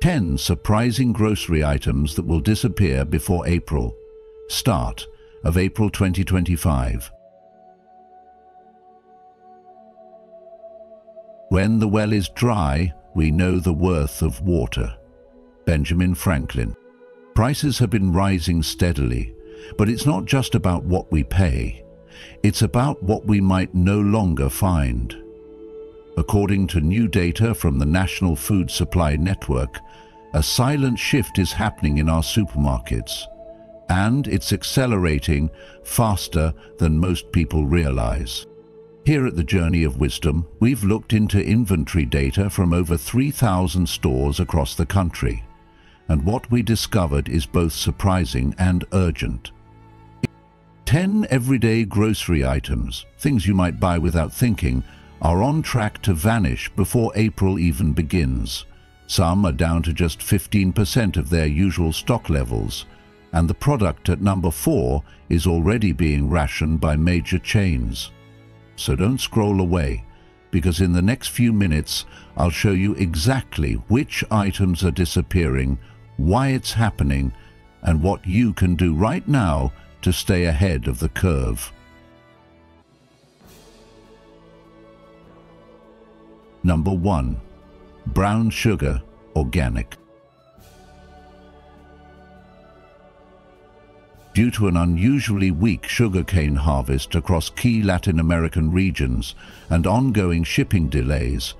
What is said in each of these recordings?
10 surprising grocery items that will disappear before April. Start of April 2025. When the well is dry, we know the worth of water. Benjamin Franklin. Prices have been rising steadily, but it's not just about what we pay. It's about what we might no longer find. According to new data from the National Food Supply Network, a silent shift is happening in our supermarkets, and it's accelerating faster than most people realize. Here at the Journey of Wisdom, we've looked into inventory data from over 3,000 stores across the country, and what we discovered is both surprising and urgent. 10 everyday grocery items, things you might buy without thinking, are on track to vanish before April even begins. Some are down to just 15% of their usual stock levels, and the product at number 4 is already being rationed by major chains. So don't scroll away, because in the next few minutes I'll show you exactly which items are disappearing, why it's happening, and what you can do right now to stay ahead of the curve. Number 1. Brown sugar, organic. Due to an unusually weak sugarcane harvest across key Latin American regions and ongoing shipping delays,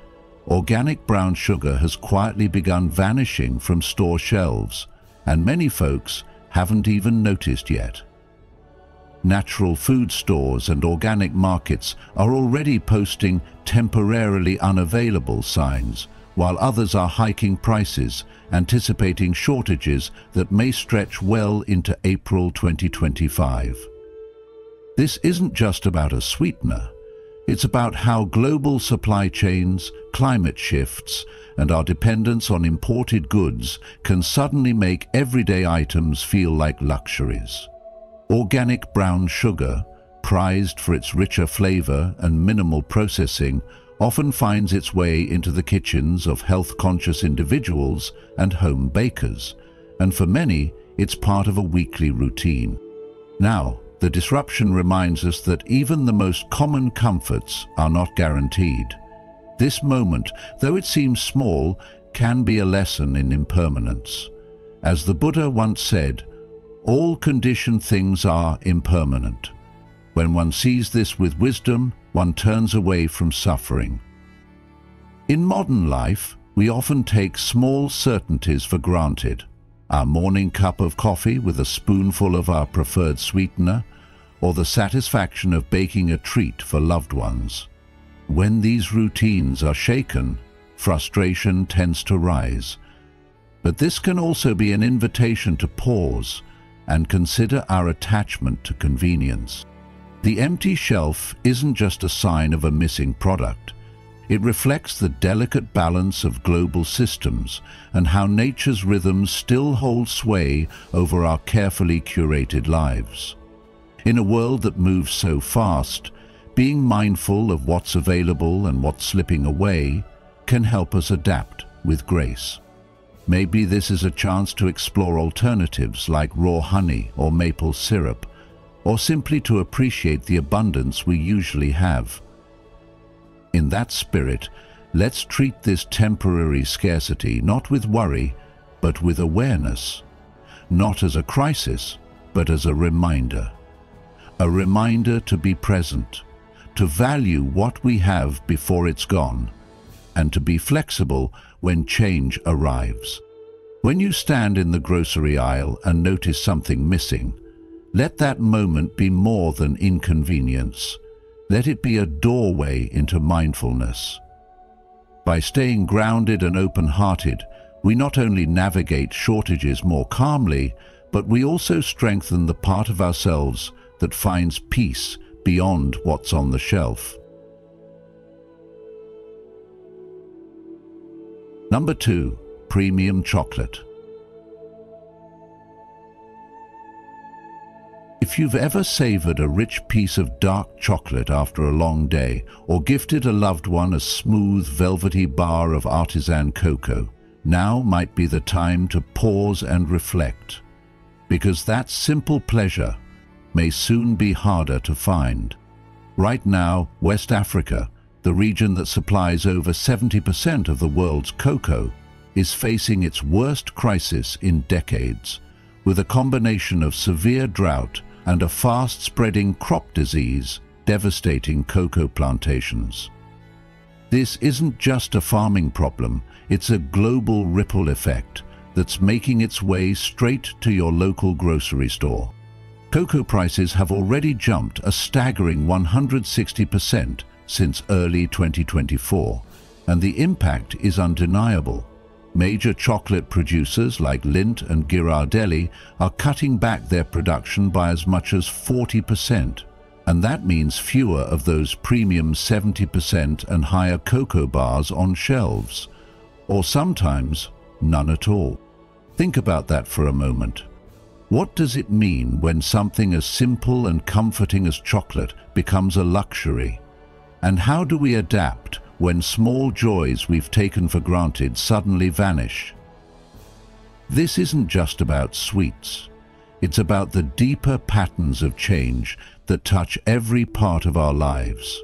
organic brown sugar has quietly begun vanishing from store shelves, and many folks haven't even noticed yet. Natural food stores and organic markets are already posting temporarily unavailable signs, while others are hiking prices, anticipating shortages that may stretch well into April 2025. This isn't just about a sweetener. It's about how global supply chains, climate shifts, and our dependence on imported goods can suddenly make everyday items feel like luxuries. Organic brown sugar, prized for its richer flavor and minimal processing, often finds its way into the kitchens of health-conscious individuals and home bakers, and for many, it's part of a weekly routine. Now, the disruption reminds us that even the most common comforts are not guaranteed. This moment, though it seems small, can be a lesson in impermanence. As the Buddha once said, all conditioned things are impermanent. When one sees this with wisdom, one turns away from suffering. In modern life, we often take small certainties for granted. Our morning cup of coffee with a spoonful of our preferred sweetener, or the satisfaction of baking a treat for loved ones. When these routines are shaken, frustration tends to rise. But this can also be an invitation to pause and consider our attachment to convenience. The empty shelf isn't just a sign of a missing product. It reflects the delicate balance of global systems and how nature's rhythms still hold sway over our carefully curated lives. In a world that moves so fast, being mindful of what's available and what's slipping away can help us adapt with grace. Maybe this is a chance to explore alternatives like raw honey or maple syrup, or simply to appreciate the abundance we usually have. In that spirit, let's treat this temporary scarcity not with worry, but with awareness. Not as a crisis, but as a reminder. A reminder to be present, to value what we have before it's gone, and to be flexible when change arrives. When you stand in the grocery aisle and notice something missing, let that moment be more than inconvenience. Let it be a doorway into mindfulness. By staying grounded and open-hearted, we not only navigate shortages more calmly, but we also strengthen the part of ourselves that finds peace beyond what's on the shelf. Number 2. Premium chocolate. If you've ever savored a rich piece of dark chocolate after a long day, or gifted a loved one a smooth, velvety bar of artisan cocoa, now might be the time to pause and reflect, because that simple pleasure may soon be harder to find. Right now, West Africa, the region that supplies over 70% of the world's cocoa, is facing its worst crisis in decades, with a combination of severe drought and a fast-spreading crop disease devastating cocoa plantations. This isn't just a farming problem, it's a global ripple effect that's making its way straight to your local grocery store. Cocoa prices have already jumped a staggering 160% since early 2024, and the impact is undeniable. Major chocolate producers like Lindt and Ghirardelli are cutting back their production by as much as 40%, and that means fewer of those premium 70% and higher cocoa bars on shelves, or sometimes none at all. Think about that for a moment. What does it mean when something as simple and comforting as chocolate becomes a luxury? And how do we adapt when small joys we've taken for granted suddenly vanish? This isn't just about sweets. It's about the deeper patterns of change that touch every part of our lives.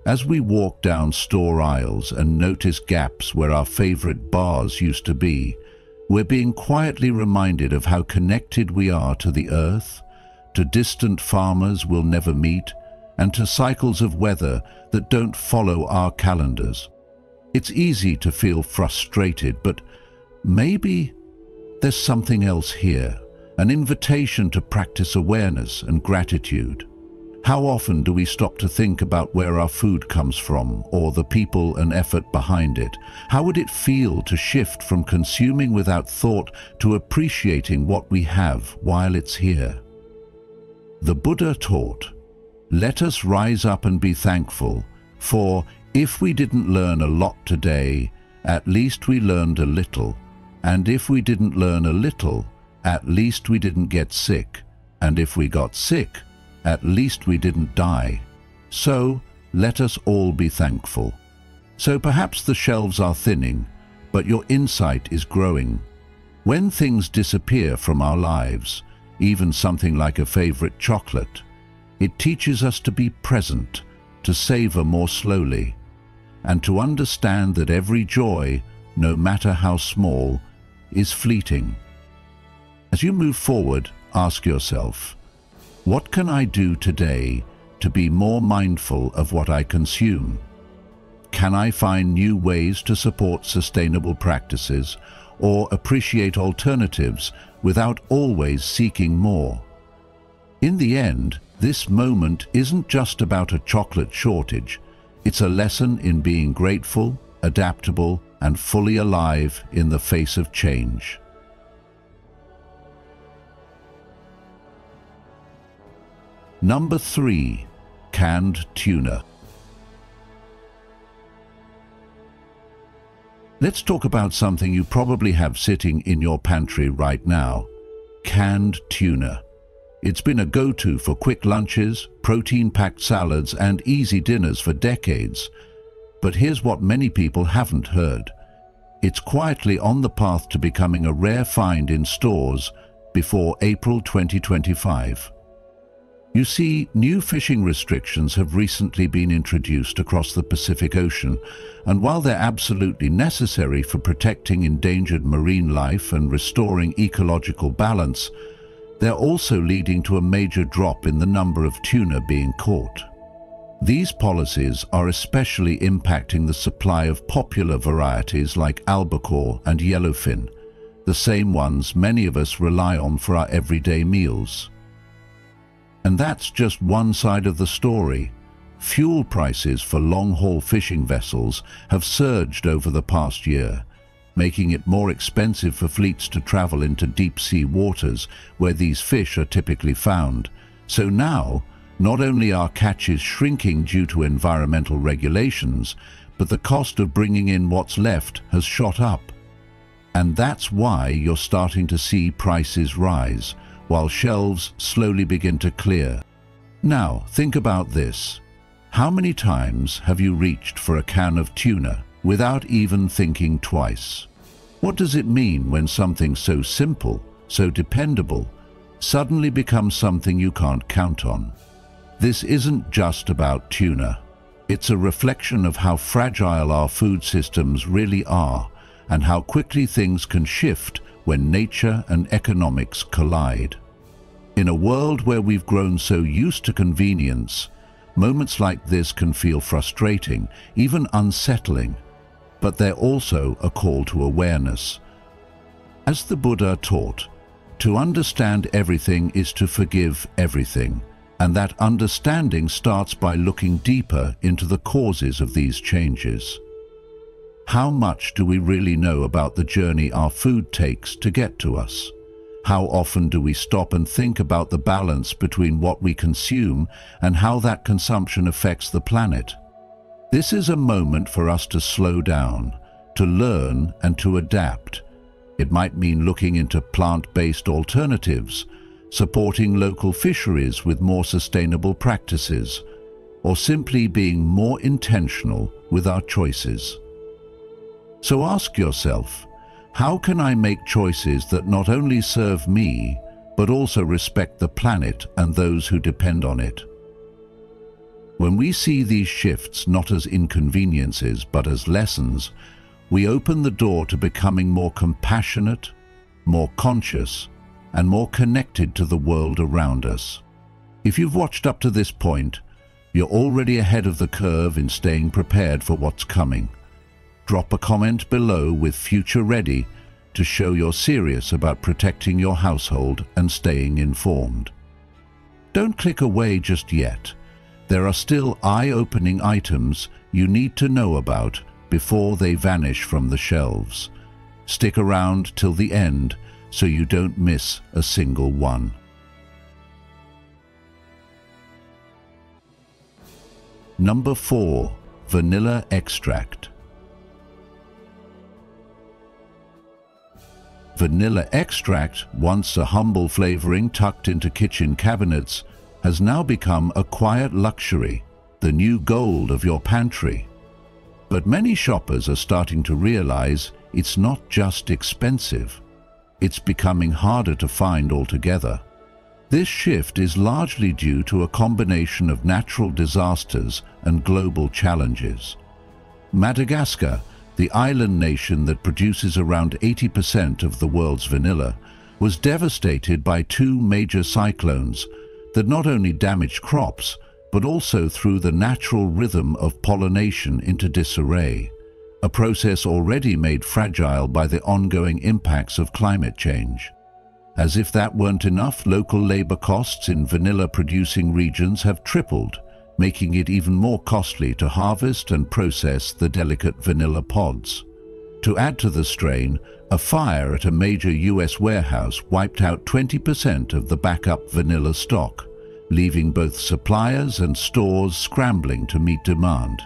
As we walk down store aisles and notice gaps where our favorite bars used to be, we're being quietly reminded of how connected we are to the earth, to distant farmers we'll never meet, and to cycles of weather that don't follow our calendars. It's easy to feel frustrated, but maybe there's something else here, an invitation to practice awareness and gratitude. How often do we stop to think about where our food comes from, or the people and effort behind it? How would it feel to shift from consuming without thought to appreciating what we have while it's here? The Buddha taught, "Let us rise up and be thankful, for if we didn't learn a lot today, at least we learned a little. And if we didn't learn a little, at least we didn't get sick. And if we got sick, at least we didn't die. So let us all be thankful." So perhaps the shelves are thinning, but your insight is growing. When things disappear from our lives, even something like a favorite chocolate, it teaches us to be present, to savor more slowly, and to understand that every joy, no matter how small, is fleeting. As you move forward, ask yourself, what can I do today to be more mindful of what I consume? Can I find new ways to support sustainable practices or appreciate alternatives without always seeking more? In the end, this moment isn't just about a chocolate shortage. It's a lesson in being grateful, adaptable, and fully alive in the face of change. Number 3. Canned tuna. Let's talk about something you probably have sitting in your pantry right now: canned tuna. It's been a go-to for quick lunches, protein-packed salads, and easy dinners for decades. But here's what many people haven't heard. It's quietly on the path to becoming a rare find in stores before April 2025. You see, new fishing restrictions have recently been introduced across the Pacific Ocean, and while they're absolutely necessary for protecting endangered marine life and restoring ecological balance, they're also leading to a major drop in the number of tuna being caught. These policies are especially impacting the supply of popular varieties like albacore and yellowfin, the same ones many of us rely on for our everyday meals. And that's just one side of the story. Fuel prices for long-haul fishing vessels have surged over the past year, making it more expensive for fleets to travel into deep-sea waters where these fish are typically found. So now, not only are catches shrinking due to environmental regulations, but the cost of bringing in what's left has shot up. And that's why you're starting to see prices rise, while shelves slowly begin to clear. Now, think about this. How many times have you reached for a can of tuna without even thinking twice? What does it mean when something so simple, so dependable, suddenly becomes something you can't count on? This isn't just about tuna. It's a reflection of how fragile our food systems really are and how quickly things can shift when nature and economics collide. In a world where we've grown so used to convenience, moments like this can feel frustrating, even unsettling, but they're also a call to awareness. As the Buddha taught, to understand everything is to forgive everything, and that understanding starts by looking deeper into the causes of these changes. How much do we really know about the journey our food takes to get to us? How often do we stop and think about the balance between what we consume and how that consumption affects the planet? This is a moment for us to slow down, to learn and to adapt. It might mean looking into plant-based alternatives, supporting local fisheries with more sustainable practices, or simply being more intentional with our choices. So ask yourself, how can I make choices that not only serve me, but also respect the planet and those who depend on it? When we see these shifts not as inconveniences but as lessons, we open the door to becoming more compassionate, more conscious, and more connected to the world around us. If you've watched up to this point, you're already ahead of the curve in staying prepared for what's coming. Drop a comment below with "Future Ready" to show you're serious about protecting your household and staying informed. Don't click away just yet. There are still eye-opening items you need to know about before they vanish from the shelves. Stick around till the end so you don't miss a single one. Number 4. Vanilla extract. Vanilla extract, once a humble flavoring tucked into kitchen cabinets, has now become a quiet luxury, the new gold of your pantry. But many shoppers are starting to realize it's not just expensive. It's becoming harder to find altogether. This shift is largely due to a combination of natural disasters and global challenges. Madagascar, the island nation that produces around 80% of the world's vanilla, was devastated by 2 major cyclones that not only damaged crops, but also threw the natural rhythm of pollination into disarray, a process already made fragile by the ongoing impacts of climate change. As if that weren't enough, local labor costs in vanilla-producing regions have tripled, making it even more costly to harvest and process the delicate vanilla pods. To add to the strain, a fire at a major US warehouse wiped out 20% of the backup vanilla stock, leaving both suppliers and stores scrambling to meet demand.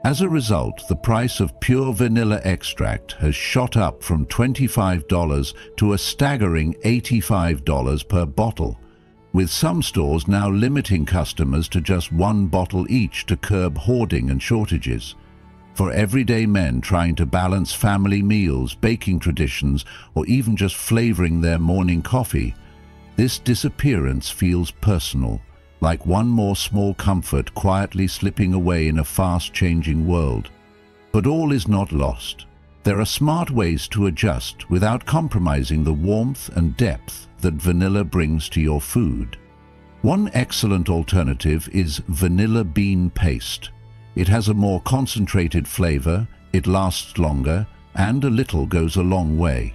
As a result, the price of pure vanilla extract has shot up from $25 to a staggering $85 per bottle, with some stores now limiting customers to just 1 bottle each to curb hoarding and shortages. For everyday men trying to balance family meals, baking traditions, or even just flavoring their morning coffee, this disappearance feels personal, like one more small comfort quietly slipping away in a fast-changing world. But all is not lost. There are smart ways to adjust without compromising the warmth and depth that vanilla brings to your food. One excellent alternative is vanilla bean paste. It has a more concentrated flavor, it lasts longer, and a little goes a long way.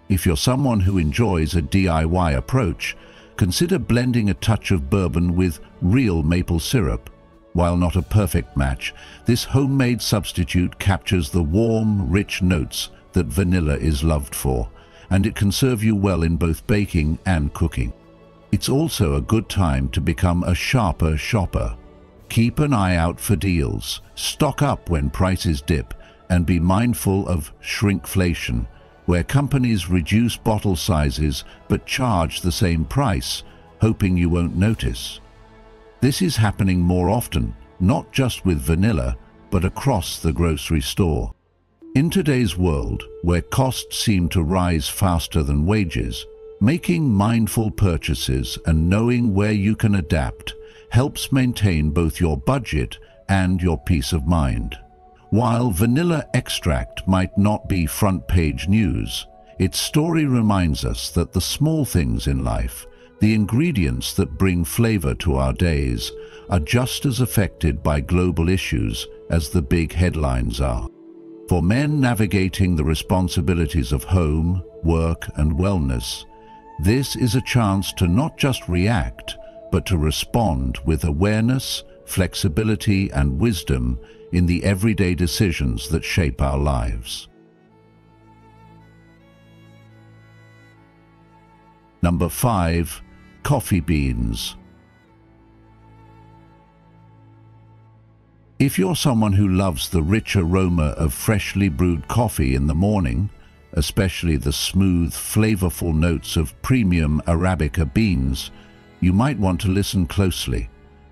If you're someone who enjoys a DIY approach, consider blending a touch of bourbon with real maple syrup. While not a perfect match, this homemade substitute captures the warm, rich notes that vanilla is loved for, and it can serve you well in both baking and cooking. It's also a good time to become a sharper shopper. Keep an eye out for deals, stock up when prices dip, and be mindful of shrinkflation, where companies reduce bottle sizes but charge the same price, hoping you won't notice. This is happening more often, not just with vanilla, but across the grocery store. In today's world, where costs seem to rise faster than wages, making mindful purchases and knowing where you can adapt helps maintain both your budget and your peace of mind. While vanilla extract might not be front-page news, its story reminds us that the small things in life, the ingredients that bring flavor to our days, are just as affected by global issues as the big headlines are. For men navigating the responsibilities of home, work, and wellness, this is a chance to not just react, but to respond with awareness, flexibility, and wisdom in the everyday decisions that shape our lives. Number 5. Coffee beans. If you're someone who loves the rich aroma of freshly brewed coffee in the morning, especially the smooth, flavorful notes of premium Arabica beans, you might want to listen closely,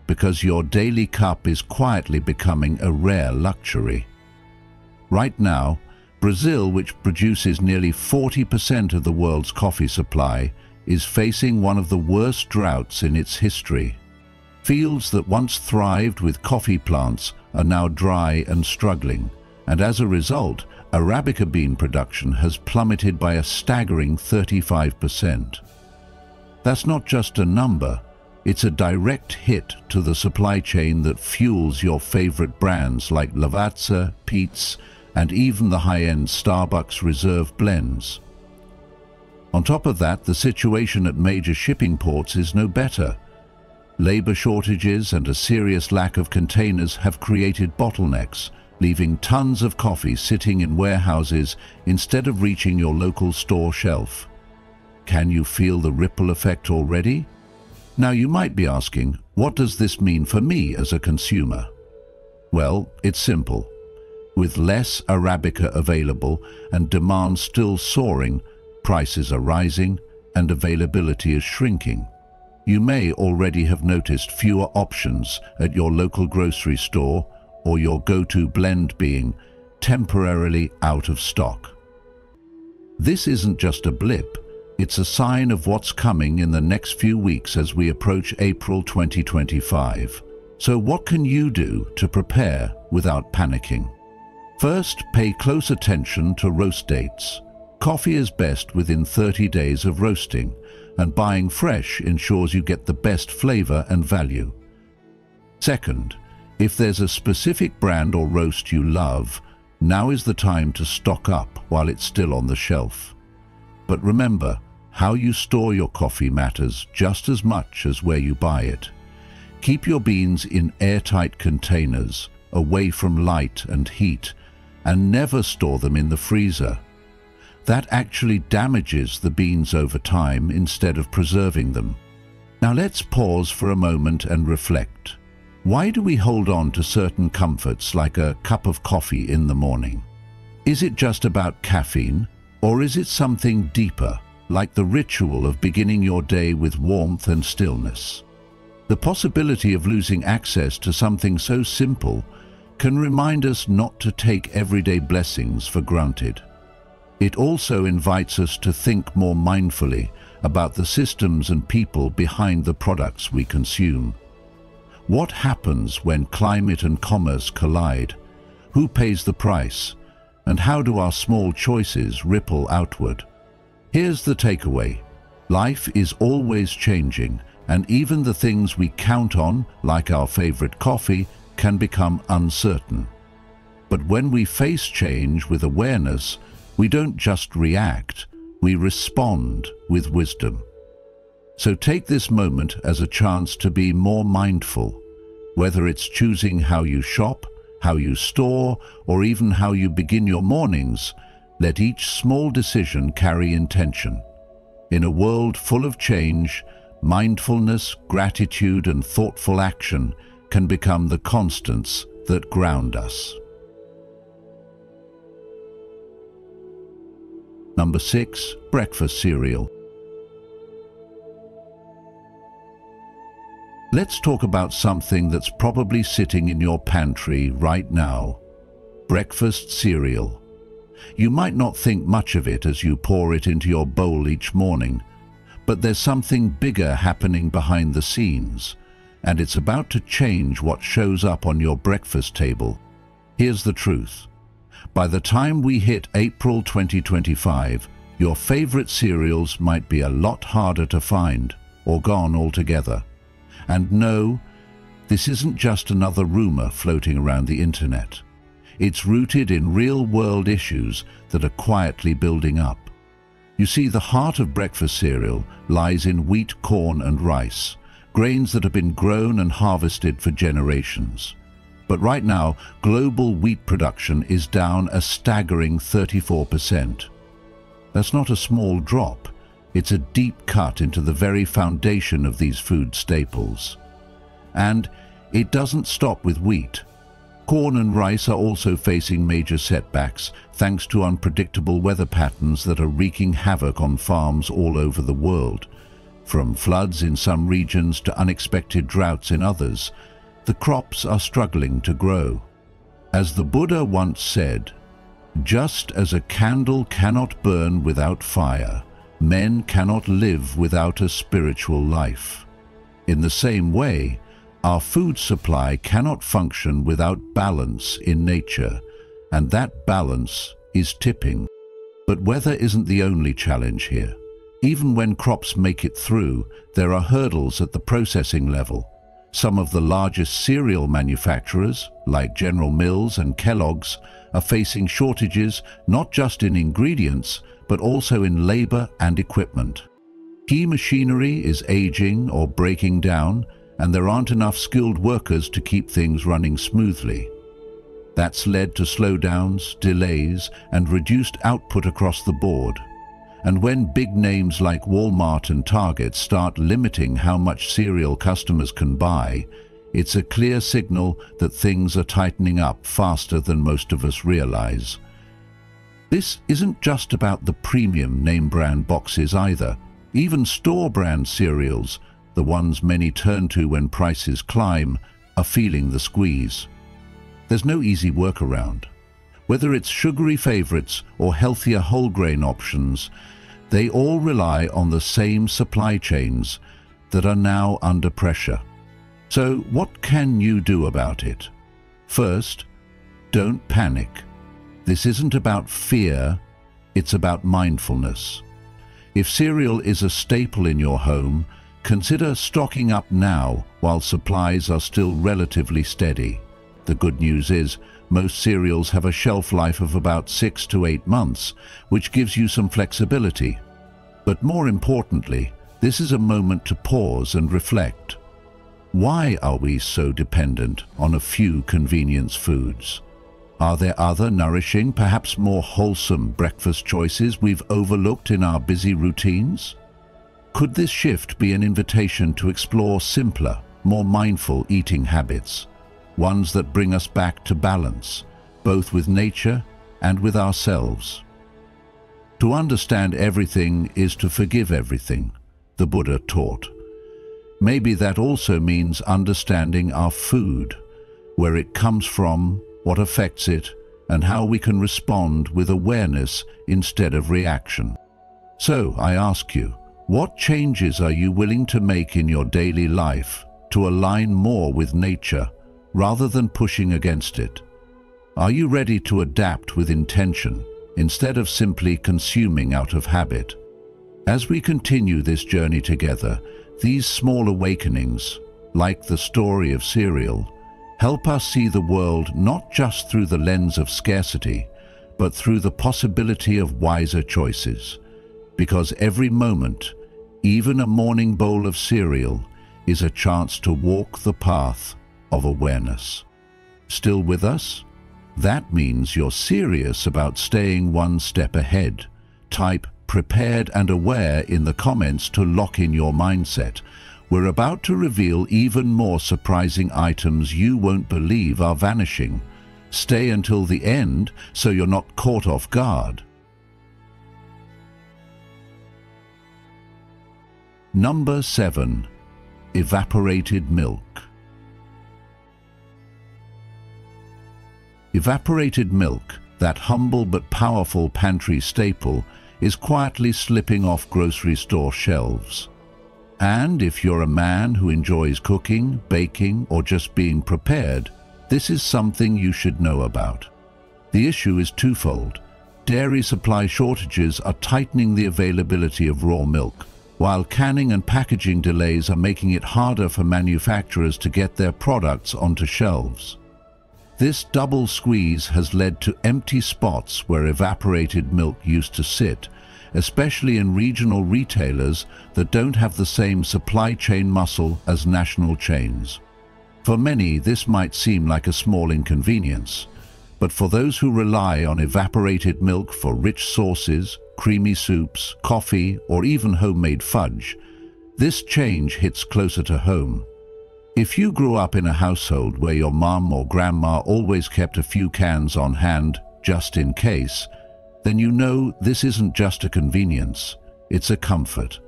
because your daily cup is quietly becoming a rare luxury. Right now, Brazil, which produces nearly 40% of the world's coffee supply, is facing one of the worst droughts in its history. Fields that once thrived with coffee plants are now dry and struggling, and as a result, Arabica bean production has plummeted by a staggering 35%. That's not just a number, it's a direct hit to the supply chain that fuels your favorite brands like Lavazza, Peet's, and even the high-end Starbucks Reserve blends. On top of that, the situation at major shipping ports is no better. Labor shortages and a serious lack of containers have created bottlenecks, leaving tons of coffee sitting in warehouses instead of reaching your local store shelf. Can you feel the ripple effect already? Now you might be asking, what does this mean for me as a consumer? Well, it's simple. With less Arabica available and demand still soaring, prices are rising and availability is shrinking. You may already have noticed fewer options at your local grocery store or your go-to blend being temporarily out of stock. This isn't just a blip, it's a sign of what's coming in the next few weeks as we approach April 2025. So what can you do to prepare without panicking? First, pay close attention to roast dates. Coffee is best within 30 days of roasting, and buying fresh ensures you get the best flavor and value. Second, if there's a specific brand or roast you love, now is the time to stock up while it's still on the shelf. But remember, how you store your coffee matters just as much as where you buy it. Keep your beans in airtight containers, away from light and heat, and never store them in the freezer. That actually damages the beans over time instead of preserving them. Now let's pause for a moment and reflect. Why do we hold on to certain comforts like a cup of coffee in the morning? Is it just about caffeine, or is it something deeper, like the ritual of beginning your day with warmth and stillness? The possibility of losing access to something so simple can remind us not to take everyday blessings for granted. It also invites us to think more mindfully about the systems and people behind the products we consume. What happens when climate and commerce collide? Who pays the price? And how do our small choices ripple outward? Here's the takeaway. Life is always changing, and even the things we count on, like our favorite coffee, can become uncertain. But when we face change with awareness, we don't just react, we respond with wisdom. So take this moment as a chance to be more mindful, whether it's choosing how you shop, how you store, or even how you begin your mornings. Let each small decision carry intention. In a world full of change, mindfulness, gratitude, and thoughtful action can become the constants that ground us. Number 6. Breakfast cereal. Let's talk about something that's probably sitting in your pantry right now. Breakfast cereal. You might not think much of it as you pour it into your bowl each morning, but there's something bigger happening behind the scenes, and it's about to change what shows up on your breakfast table. Here's the truth. By the time we hit April 2025, your favorite cereals might be a lot harder to find or gone altogether. And no, this isn't just another rumor floating around the internet. It's rooted in real-world issues that are quietly building up. You see, the heart of breakfast cereal lies in wheat, corn and rice, grains that have been grown and harvested for generations. But right now, global wheat production is down a staggering 34%. That's not a small drop. It's a deep cut into the very foundation of these food staples. And it doesn't stop with wheat. Corn and rice are also facing major setbacks thanks to unpredictable weather patterns that are wreaking havoc on farms all over the world. From floods in some regions to unexpected droughts in others, the crops are struggling to grow. As the Buddha once said, "Just as a candle cannot burn without fire, men cannot live without a spiritual life." In the same way, our food supply cannot function without balance in nature, and that balance is tipping. But weather isn't the only challenge here. Even when crops make it through, there are hurdles at the processing level. Some of the largest cereal manufacturers, like General Mills and Kellogg's, are facing shortages not just in ingredients, but also in labor and equipment. Key machinery is aging or breaking down, and there aren't enough skilled workers to keep things running smoothly. That's led to slowdowns, delays, and reduced output across the board. And when big names like Walmart and Target start limiting how much cereal customers can buy, it's a clear signal that things are tightening up faster than most of us realize. This isn't just about the premium name brand boxes either. Even store brand cereals, the ones many turn to when prices climb, are feeling the squeeze. There's no easy workaround. Whether it's sugary favorites or healthier whole grain options, they all rely on the same supply chains that are now under pressure. So what can you do about it? First, don't panic. This isn't about fear, it's about mindfulness. If cereal is a staple in your home, consider stocking up now while supplies are still relatively steady. The good news is, most cereals have a shelf life of about 6 to 8 months, which gives you some flexibility. But more importantly, this is a moment to pause and reflect. Why are we so dependent on a few convenience foods? Are there other nourishing, perhaps more wholesome breakfast choices we've overlooked in our busy routines? Could this shift be an invitation to explore simpler, more mindful eating habits, ones that bring us back to balance, both with nature and with ourselves? To understand everything is to forgive everything, the Buddha taught. Maybe that also means understanding our food, where it comes from, what affects it, and how we can respond with awareness instead of reaction. So, I ask you, what changes are you willing to make in your daily life to align more with nature rather than pushing against it? Are you ready to adapt with intention instead of simply consuming out of habit? As we continue this journey together, these small awakenings, like the story of cereal, help us see the world not just through the lens of scarcity, but through the possibility of wiser choices. Because every moment, even a morning bowl of cereal, is a chance to walk the path of awareness. Still with us? That means you're serious about staying one step ahead. Type "prepared and aware" in the comments to lock in your mindset. We're about to reveal even more surprising items you won't believe are vanishing. Stay until the end so you're not caught off guard. Number 7. Evaporated milk. Evaporated milk, that humble but powerful pantry staple, is quietly slipping off grocery store shelves. And if you're a man who enjoys cooking, baking, or just being prepared, this is something you should know about. The issue is twofold. Dairy supply shortages are tightening the availability of raw milk, while canning and packaging delays are making it harder for manufacturers to get their products onto shelves. This double squeeze has led to empty spots where evaporated milk used to sit, especially in regional retailers that don't have the same supply chain muscle as national chains. For many, this might seem like a small inconvenience, but for those who rely on evaporated milk for rich sauces, creamy soups, coffee, or even homemade fudge, this change hits closer to home. If you grew up in a household where your mum or grandma always kept a few cans on hand just in case, then you know this isn't just a convenience, it's a comfort.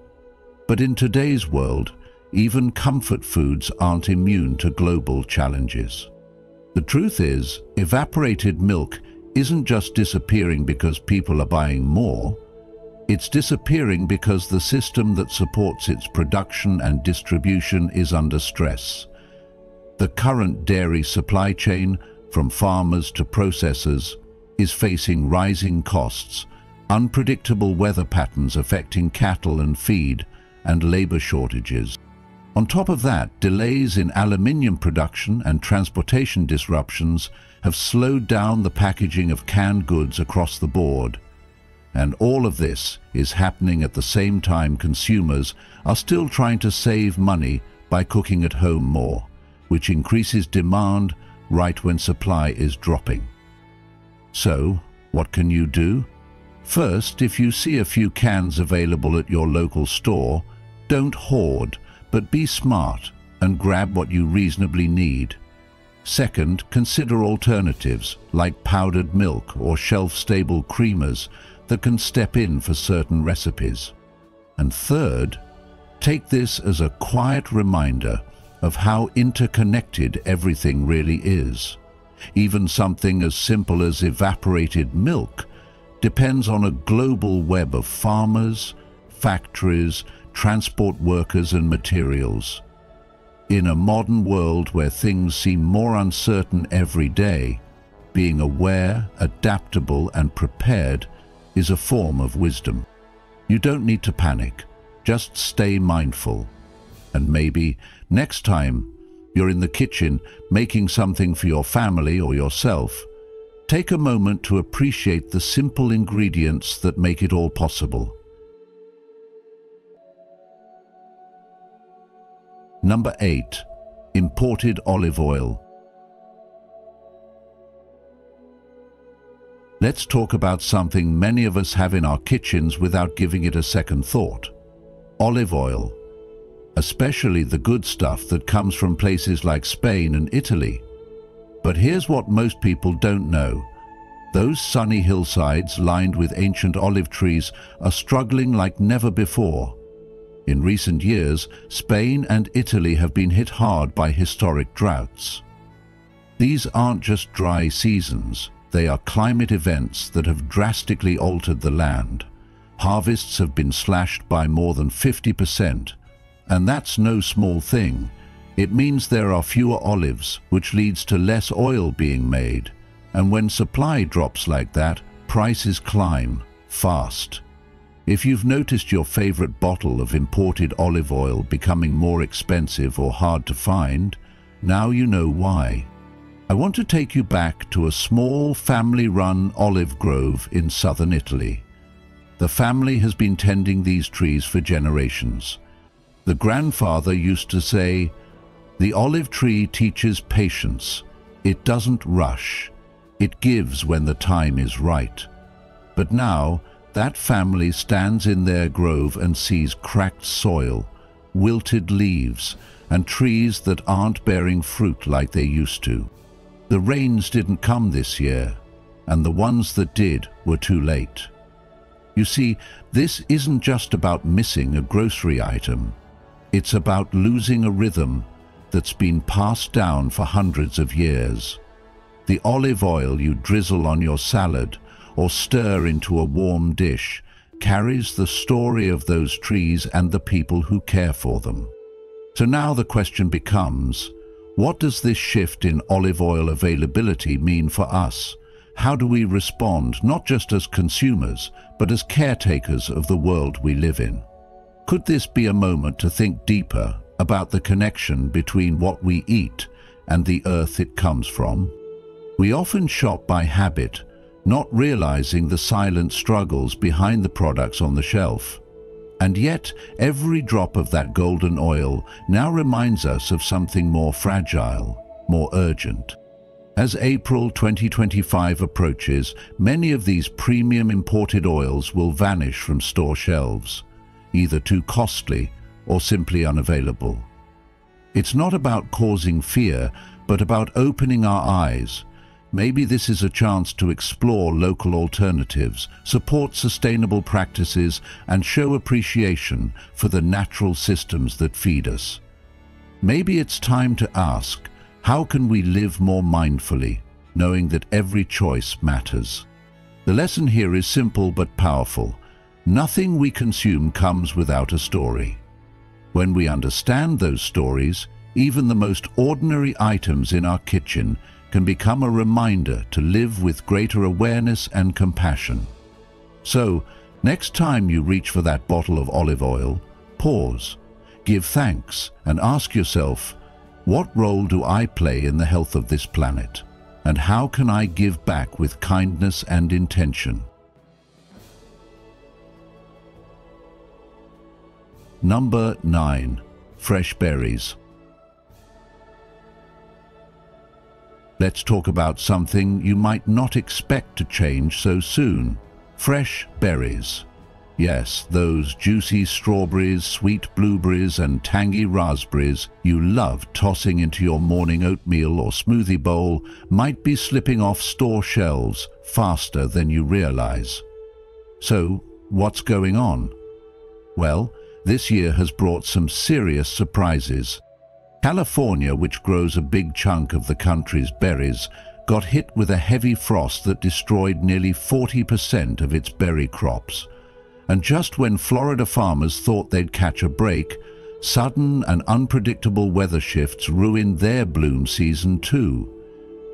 But in today's world, even comfort foods aren't immune to global challenges. The truth is, evaporated milk isn't just disappearing because people are buying more. It's disappearing because the system that supports its production and distribution is under stress. The current dairy supply chain, from farmers to processors, is facing rising costs, unpredictable weather patterns affecting cattle and feed, and labor shortages. On top of that, delays in aluminium production and transportation disruptions have slowed down the packaging of canned goods across the board. And all of this is happening at the same time consumers are still trying to save money by cooking at home more, which increases demand right when supply is dropping. So, what can you do? First, if you see a few cans available at your local store, don't hoard, but be smart and grab what you reasonably need. Second, consider alternatives like powdered milk or shelf-stable creamers that can step in for certain recipes. And third, take this as a quiet reminder of how interconnected everything really is. Even something as simple as evaporated milk depends on a global web of farmers, factories, transport workers and materials. In a modern world where things seem more uncertain every day, being aware, adaptable and prepared is a form of wisdom. You don't need to panic, just stay mindful. And maybe next time you're in the kitchen making something for your family or yourself, take a moment to appreciate the simple ingredients that make it all possible. Number 8. Imported olive oil. Let's talk about something many of us have in our kitchens without giving it a second thought. Olive oil. Especially the good stuff that comes from places like Spain and Italy. But here's what most people don't know. Those sunny hillsides lined with ancient olive trees are struggling like never before. In recent years, Spain and Italy have been hit hard by historic droughts. These aren't just dry seasons, they are climate events that have drastically altered the land. Harvests have been slashed by more than 50%, and that's no small thing. It means there are fewer olives, which leads to less oil being made. And when supply drops like that, prices climb fast. If you've noticed your favorite bottle of imported olive oil becoming more expensive or hard to find, now you know why. I want to take you back to a small family-run olive grove in southern Italy. The family has been tending these trees for generations. The grandfather used to say, "The olive tree teaches patience. It doesn't rush. It gives when the time is right." But now, that family stands in their grove and sees cracked soil, wilted leaves, and trees that aren't bearing fruit like they used to. The rains didn't come this year, and the ones that did were too late. You see, this isn't just about missing a grocery item. It's about losing a rhythm that's been passed down for hundreds of years. The olive oil you drizzle on your salad or stir into a warm dish carries the story of those trees and the people who care for them. So now the question becomes, what does this shift in olive oil availability mean for us? How do we respond, not just as consumers, but as caretakers of the world we live in? Could this be a moment to think deeper about the connection between what we eat and the earth it comes from? We often shop by habit, not realizing the silent struggles behind the products on the shelf. And yet, every drop of that golden oil now reminds us of something more fragile, more urgent. As April 2025 approaches, many of these premium imported oils will vanish from store shelves, either too costly or simply unavailable. It's not about causing fear, but about opening our eyes. Maybe this is a chance to explore local alternatives, support sustainable practices, and show appreciation for the natural systems that feed us. Maybe it's time to ask, how can we live more mindfully, knowing that every choice matters? The lesson here is simple but powerful. Nothing we consume comes without a story. When we understand those stories, even the most ordinary items in our kitchen can become a reminder to live with greater awareness and compassion. So, next time you reach for that bottle of olive oil, pause, give thanks, and ask yourself, what role do I play in the health of this planet? And how can I give back with kindness and intention? Number 9. Fresh berries. Let's talk about something you might not expect to change so soon. Fresh berries. Yes, those juicy strawberries, sweet blueberries, and tangy raspberries you love tossing into your morning oatmeal or smoothie bowl might be slipping off store shelves faster than you realize. So, what's going on? Well, this year has brought some serious surprises. California, which grows a big chunk of the country's berries, got hit with a heavy frost that destroyed nearly 40% of its berry crops. And just when Florida farmers thought they'd catch a break, sudden and unpredictable weather shifts ruined their bloom season too.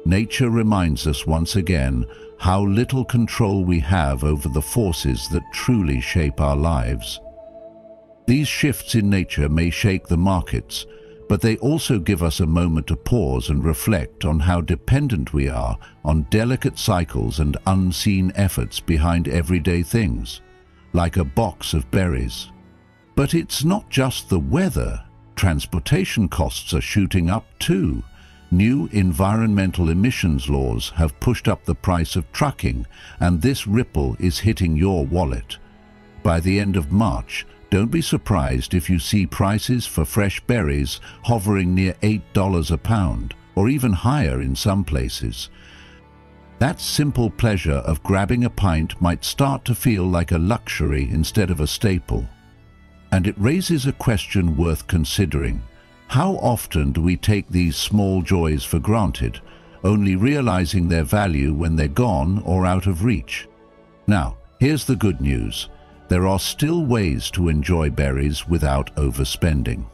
Nature reminds us once again how little control we have over the forces that truly shape our lives. These shifts in nature may shake the markets, but they also give us a moment to pause and reflect on how dependent we are on delicate cycles and unseen efforts behind everyday things, like a box of berries. But it's not just the weather. Transportation costs are shooting up too. New environmental emissions laws have pushed up the price of trucking, and this ripple is hitting your wallet. By the end of March, don't be surprised if you see prices for fresh berries hovering near $8 a pound, or even higher in some places. That simple pleasure of grabbing a pint might start to feel like a luxury instead of a staple. And it raises a question worth considering. How often do we take these small joys for granted, only realizing their value when they're gone or out of reach? Now, here's the good news. There are still ways to enjoy berries without overspending.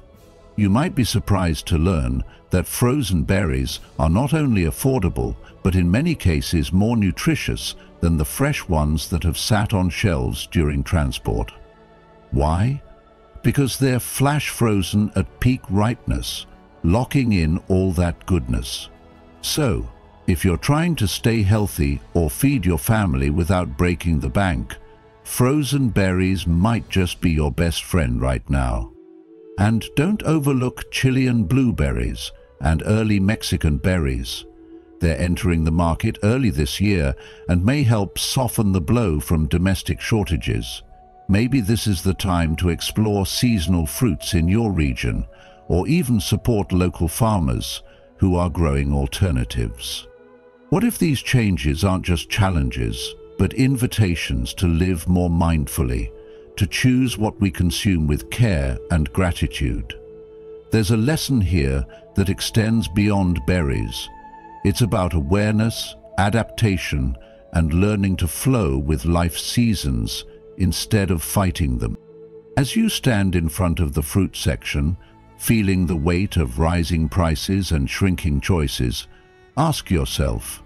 You might be surprised to learn that frozen berries are not only affordable, but in many cases more nutritious than the fresh ones that have sat on shelves during transport. Why? Because they're flash frozen at peak ripeness, locking in all that goodness. So, if you're trying to stay healthy or feed your family without breaking the bank, frozen berries might just be your best friend right now. And don't overlook Chilean blueberries and early Mexican berries. They're entering the market early this year and may help soften the blow from domestic shortages. Maybe this is the time to explore seasonal fruits in your region, or even support local farmers who are growing alternatives. What if these changes aren't just challenges, but invitations to live more mindfully, to choose what we consume with care and gratitude? There's a lesson here that extends beyond berries. It's about awareness, adaptation, and learning to flow with life's seasons instead of fighting them. As you stand in front of the fruit section, feeling the weight of rising prices and shrinking choices, ask yourself,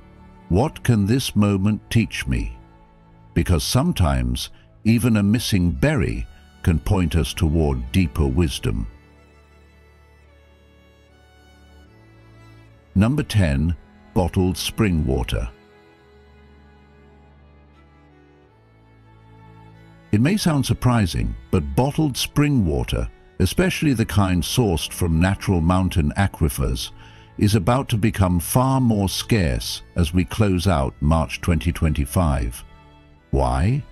what can this moment teach me? Because sometimes even a missing berry can point us toward deeper wisdom. Number 10. Bottled spring water. It may sound surprising, but bottled spring water, especially the kind sourced from natural mountain aquifers, is about to become far more scarce as we close out March 2025. Why?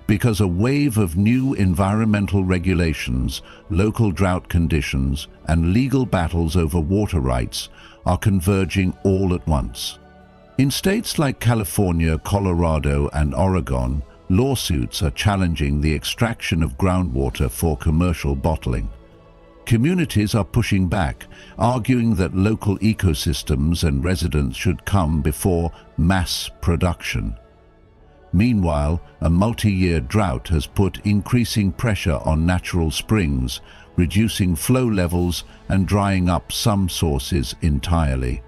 Because a wave of new environmental regulations, local drought conditions, and legal battles over water rights are converging all at once. In states like California, Colorado, and Oregon, lawsuits are challenging the extraction of groundwater for commercial bottling. Communities are pushing back, arguing that local ecosystems and residents should come before mass production. Meanwhile, a multi-year drought has put increasing pressure on natural springs, reducing flow levels and drying up some sources entirely.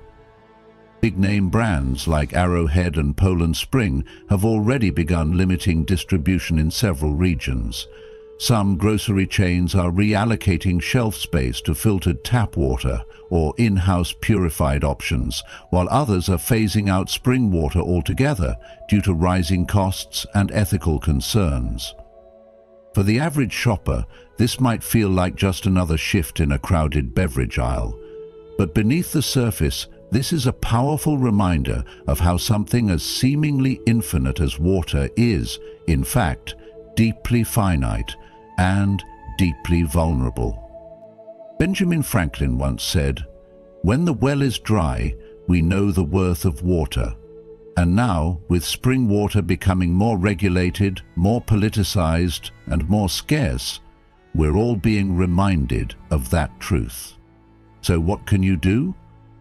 Big-name brands like Arrowhead and Poland Spring have already begun limiting distribution in several regions. Some grocery chains are reallocating shelf space to filtered tap water or in-house purified options, while others are phasing out spring water altogether due to rising costs and ethical concerns. For the average shopper, this might feel like just another shift in a crowded beverage aisle. But beneath the surface, this is a powerful reminder of how something as seemingly infinite as water is, in fact, deeply finite and deeply vulnerable. Benjamin Franklin once said, "When the well is dry, we know the worth of water." And now, with spring water becoming more regulated, more politicized, and more scarce, we're all being reminded of that truth. So what can you do?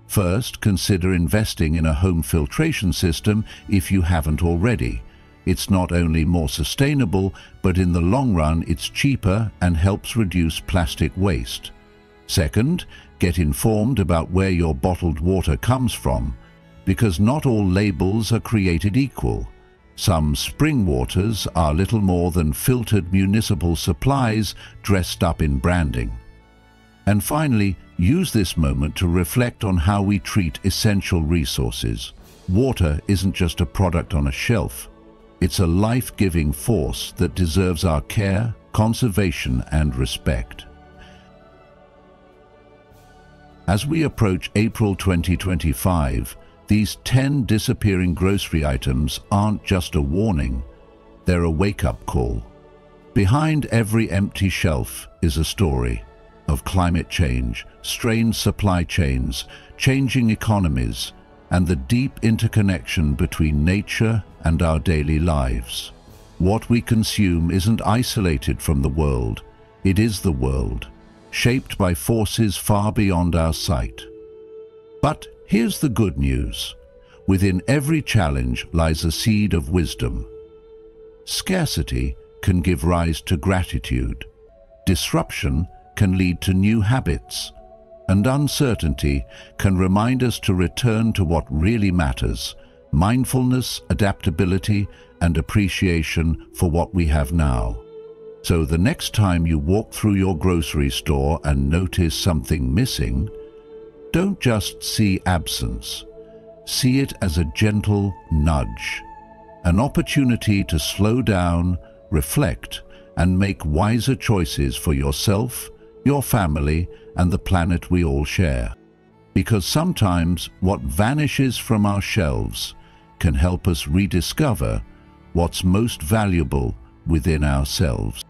First, consider investing in a home filtration system if you haven't already. It's not only more sustainable, but in the long run it's cheaper and helps reduce plastic waste. Second, get informed about where your bottled water comes from, because not all labels are created equal. Some spring waters are little more than filtered municipal supplies dressed up in branding. And finally, use this moment to reflect on how we treat essential resources. Water isn't just a product on a shelf. It's a life-giving force that deserves our care, conservation, and respect. As we approach April 2025, these 10 disappearing grocery items aren't just a warning, they're a wake-up call. Behind every empty shelf is a story of climate change, strained supply chains, changing economies, and the deep interconnection between nature and our daily lives. What we consume isn't isolated from the world, it is the world, shaped by forces far beyond our sight. But here's the good news. Within every challenge lies a seed of wisdom. Scarcity can give rise to gratitude. Disruption can lead to new habits. And uncertainty can remind us to return to what really matters: mindfulness, adaptability, and appreciation for what we have now. So the next time you walk through your grocery store and notice something missing, don't just see absence. See it as a gentle nudge, an opportunity to slow down, reflect, and make wiser choices for yourself, your family, and the planet we all share. Because sometimes what vanishes from our shelves can help us rediscover what's most valuable within ourselves.